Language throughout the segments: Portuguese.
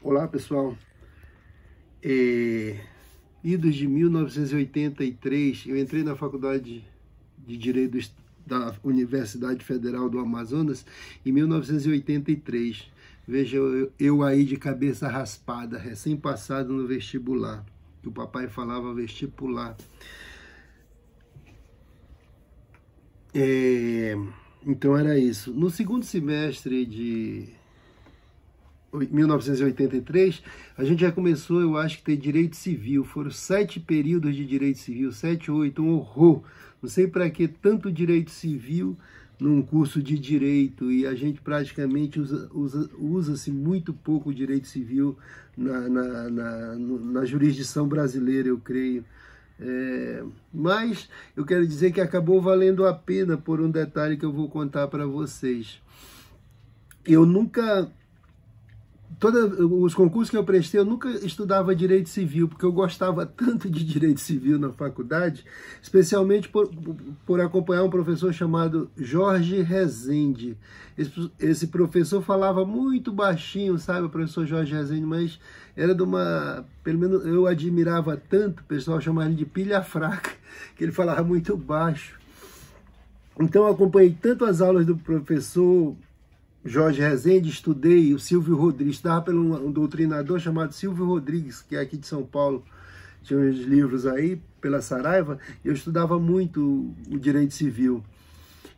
Olá pessoal, idos de 1983, eu entrei na Faculdade de Direito da Universidade Federal do Amazonas em 1983. Veja, eu aí de cabeça raspada, recém-passado no vestibular, que o papai falava vestibular. Então era isso. No segundo semestre de 1983, a gente já começou, eu acho, que ter direito civil. Foram 7 períodos de direito civil, 7 ou 8, um horror. Não sei para que tanto direito civil num curso de direito, e a gente praticamente usa-se muito pouco o direito civil na jurisdição brasileira, eu creio. Mas eu quero dizer que acabou valendo a pena por um detalhe que eu vou contar para vocês. Eu nunca... Os concursos que eu prestei, eu nunca estudava direito civil, porque eu gostava tanto de direito civil na faculdade, especialmente por acompanhar um professor chamado Jorge Rezende. Esse professor falava muito baixinho, sabe, o professor Jorge Rezende, mas era de uma... Pelo menos eu admirava tanto, o pessoal chamava ele de pilha fraca, que ele falava muito baixo. Então eu acompanhei tanto as aulas do professor Jorge Rezende, estudei o Silvio Rodrigues, estudava por um doutrinador chamado Silvio Rodrigues, que é aqui de São Paulo, tinha uns livros aí, pela Saraiva, eu estudava muito o direito civil.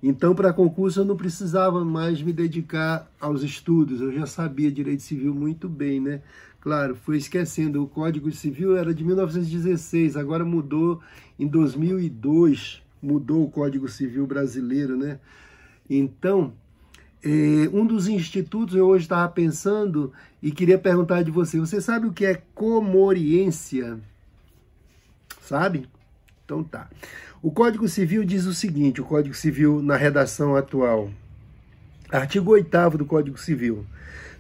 Então, para concurso, eu não precisava mais me dedicar aos estudos, eu já sabia direito civil muito bem, né? Claro, fui esquecendo, o Código Civil era de 1916, agora mudou em 2002, mudou o Código Civil brasileiro, né? Então... um dos institutos eu hoje estava pensando e queria perguntar de você. Você sabe o que é comoriência? Sabe? Então tá. O Código Civil diz o seguinte, o Código Civil na redação atual. Artigo 8º do Código Civil.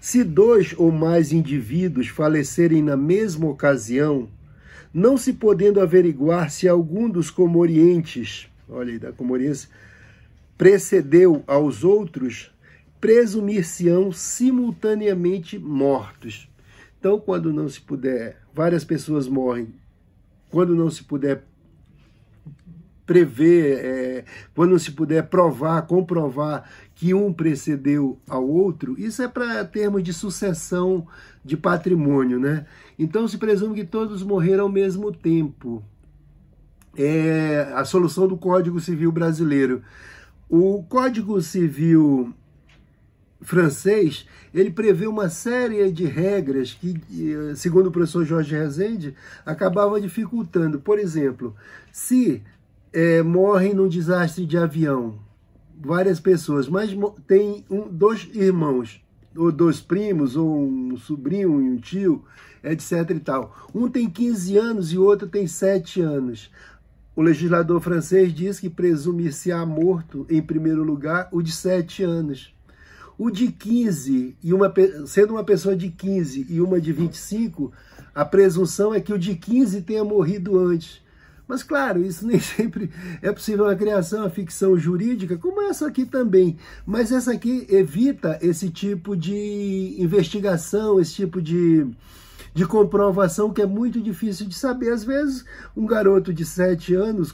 Se 2 ou mais indivíduos falecerem na mesma ocasião, não se podendo averiguar se algum dos comorientes, olha aí, da comoriência, precedeu aos outros, presumir-se-ão simultaneamente mortos. Então, quando não se puder, várias pessoas morrem, quando não se puder prever, quando não se puder provar, comprovar que um precedeu ao outro, isso é para termos de sucessão de patrimônio, né? Então, se presume que todos morreram ao mesmo tempo. É a solução do Código Civil brasileiro. O Código Civil francês, ele prevê uma série de regras que, segundo o professor Jorge Rezende, acabavam dificultando. Por exemplo, se morrem num desastre de avião, várias pessoas, mas tem 2 irmãos, ou 2 primos, ou um sobrinho e um tio, etc. e tal. Um tem 15 anos e o outro tem 7 anos. O legislador francês diz que presumir-se-á morto, em primeiro lugar, o de 7 anos. O de 15, sendo uma pessoa de 15 e uma de 25, a presunção é que o de 15 tenha morrido antes. Mas, claro, isso nem sempre é possível na criação, a ficção jurídica, como essa aqui também. Mas essa aqui evita esse tipo de investigação, esse tipo de comprovação que é muito difícil de saber. Às vezes, um garoto de 7 anos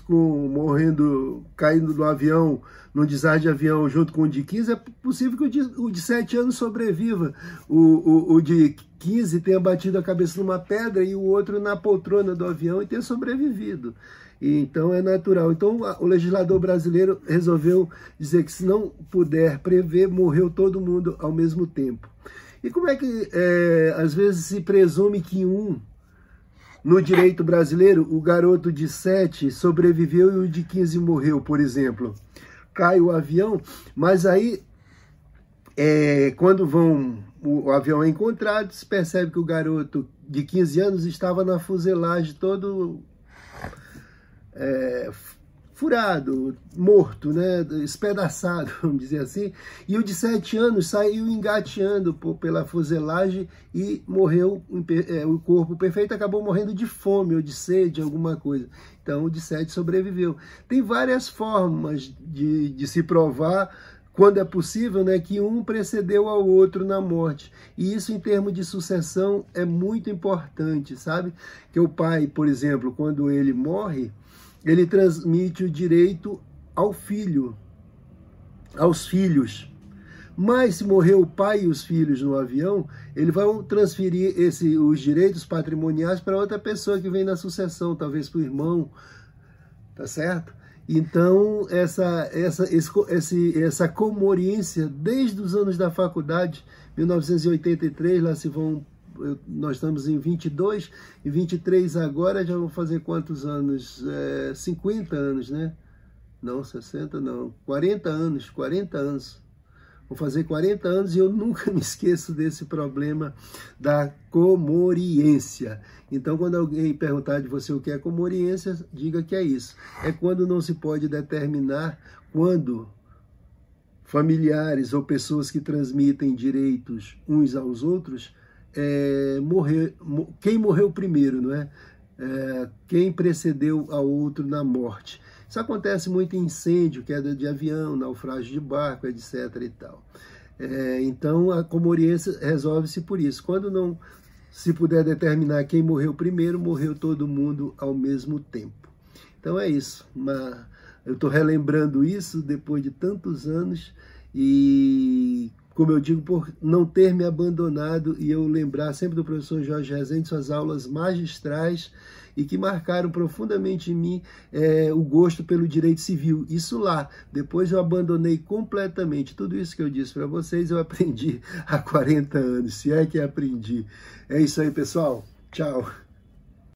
caindo do avião, num desastre de avião junto com o de 15, é possível que o de 7 anos sobreviva. O de 15 tenha batido a cabeça numa pedra e o outro na poltrona do avião e tenha sobrevivido. Então é natural. Então o legislador brasileiro resolveu dizer que se não puder prever, morreu todo mundo ao mesmo tempo. E como é que, às vezes, se presume que no direito brasileiro, o garoto de 7 sobreviveu e o de 15 morreu, por exemplo? Cai o avião, mas aí, quando o avião é encontrado, se percebe que o garoto de 15 anos estava na fuselagem todo... furado, morto, né, espedaçado, vamos dizer assim, e o de 7 anos saiu engateando pela fuselagem e morreu, o corpo perfeito acabou morrendo de fome ou de sede, alguma coisa. Então o de 7 sobreviveu. Tem várias formas de se provar quando é possível, né, que um precedeu ao outro na morte. E isso, em termos de sucessão, é muito importante, sabe? Que o pai, por exemplo, quando ele morre, ele transmite o direito ao filho, aos filhos. Mas se morrer o pai e os filhos no avião, ele vai transferir os direitos patrimoniais para outra pessoa que vem na sucessão, talvez para o irmão, tá certo? Então, essa comoriência, desde os anos da faculdade, 1983, lá se vão, nós estamos em 22, e 23 agora, já vão fazer quantos anos? 50 anos, né? Não, 60 não, 40 anos. Vou fazer 40 anos e eu nunca me esqueço desse problema da comoriência. Então, quando alguém perguntar de você o que é comoriência, diga que é isso. É quando não se pode determinar quando familiares ou pessoas que transmitem direitos uns aos outros, quem morreu primeiro, não é? Quem precedeu ao outro na morte. Isso acontece muito em incêndio, queda de avião, naufrágio de barco, etc. e tal. Então, a comoriência resolve-se por isso. Quando não se puder determinar quem morreu primeiro, morreu todo mundo ao mesmo tempo. Então é isso. Eu estou relembrando isso depois de tantos anos e, como eu digo, por não ter me abandonado, e eu lembrar sempre do professor Jorge Rezende, suas aulas magistrais, e que marcaram profundamente em mim o gosto pelo direito civil. Isso lá. Depois eu abandonei completamente. Tudo isso que eu disse para vocês, eu aprendi há 40 anos, se é que aprendi. É isso aí, pessoal. Tchau.